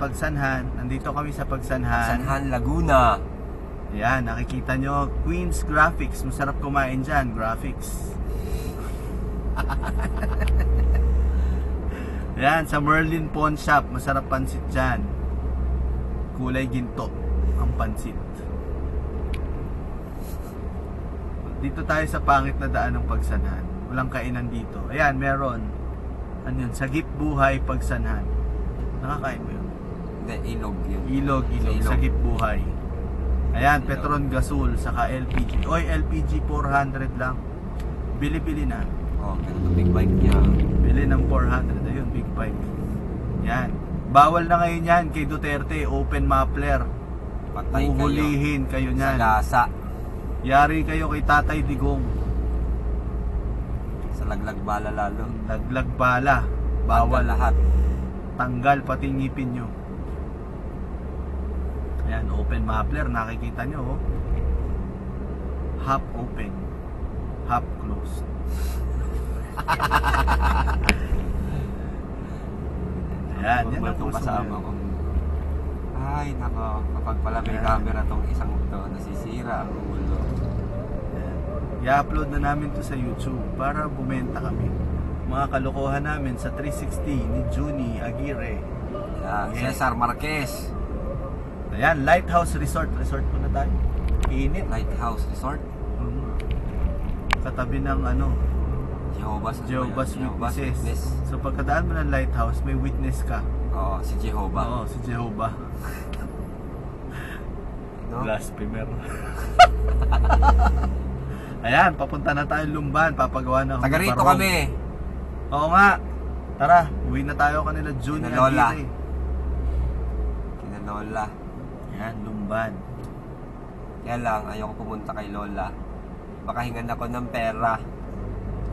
Pagsanhan. Nandito kami sa Pagsanhan. Sanhan, Laguna. Ayan, nakikita nyo, Queen's Graphics. Masarap kumain dyan, graphics. Ayan, sa Merlin Pawn Shop. Masarap pansit dyan. Kulay ginto ang pansit. Dito tayo sa pangit na daan ng Pagsanhan. Walang kainan dito. Ayan, meron. Ano yun? Sagip Buhay Pagsanhan. Nakakain mo yun? Hindi, ilog yun. Ilog. Sagip Buhay. Ayan, Petron Gasol, saka LPG. Oy, LPG 400 lang. Bili-bili na. Oh, ganito big bike niya. Bili ng 400. Ayun, big bike. Yan. Bawal na ngayon yan kay Duterte. Open muffler. Patay kayo. Uhulihin kayo Sa niyan. gasa. Yari kayo kay Tatay Digong. Sa laglag bala lalo. Laglag bala. Bawal. Lahat. Tanggal pati ngipin nyo. Ayan, open muffler. Nakikita nyo, oh. Half open. Half closed. Ayan, yan ang itong puso kasama mo. ko. Ay, nako. Kapag pala may Ayan. camera tong isang to, nasisira ang ulo. Ayan. I-upload na namin to sa YouTube para bumenta kami. Mga kalokohan namin sa 360 ni Juni Aguirre. Yeah, Yes. Cesar Marquez. Ayan, Lighthouse Resort. Resort muna tayo. Init. Lighthouse Resort. Katabi ng ano, Jehovah's Witnesses. Witness. So pagkadaan mo ng lighthouse, may witness ka. Oo, si Jehovah. Oo, si Jehovah. No? Blasphemer. Ayan, papunta na tayo Lumban. Papagawa na ako Taga ng rito barong. kami. Oo nga. Tara, uwi na tayo kanila June Kina Lola. Aguirre. Kina Lola. Ayan, Lumban. Kaya lang, ayoko pumunta kay Lola. Baka hingan ako ng pera.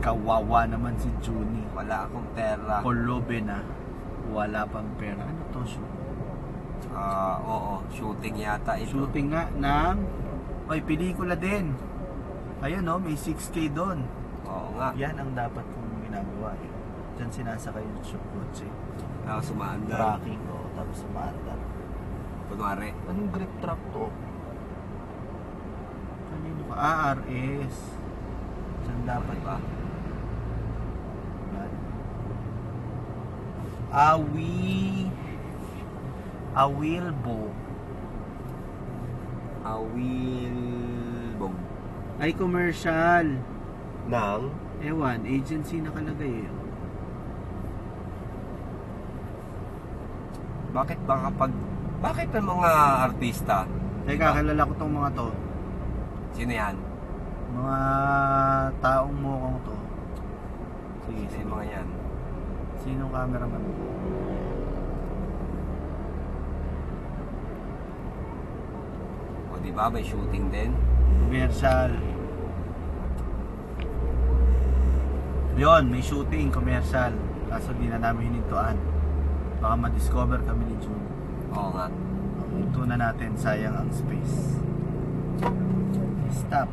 Kawawa naman si Juni. Wala akong pera. Kolobe na. Wala pang pera. Ano to? Oo, shooting yata ito. Shooting nga ng... Ay, pelikula din. Ayun, no, may 6K doon. Oo nga. Yan ang dapat kong ginagawa. Diyan sinasakay yung kotse. Sumaandar. Tracking ko, tapos sumaandar. Kunwari. Anong grip truck to? Kanino ka? RS. Diyan dapat ba? Yan. Awilbo. Awilbog. Ay, commercial. Nang? Ewan, agency nakalagay eh. Bakit ang mga artista? Teka, kilala ko tong mga to. Sino yan? Mga taong mukhang to. Sige, Sino yung mga yan? Sinong cameraman? O diba, may shooting din? Commercial. Yun, may shooting, commercial. Kaso di na namin hinintuan. Baka ma-discover kami ni June. Oo nga. Hinto na natin, sayang ang space. Stop.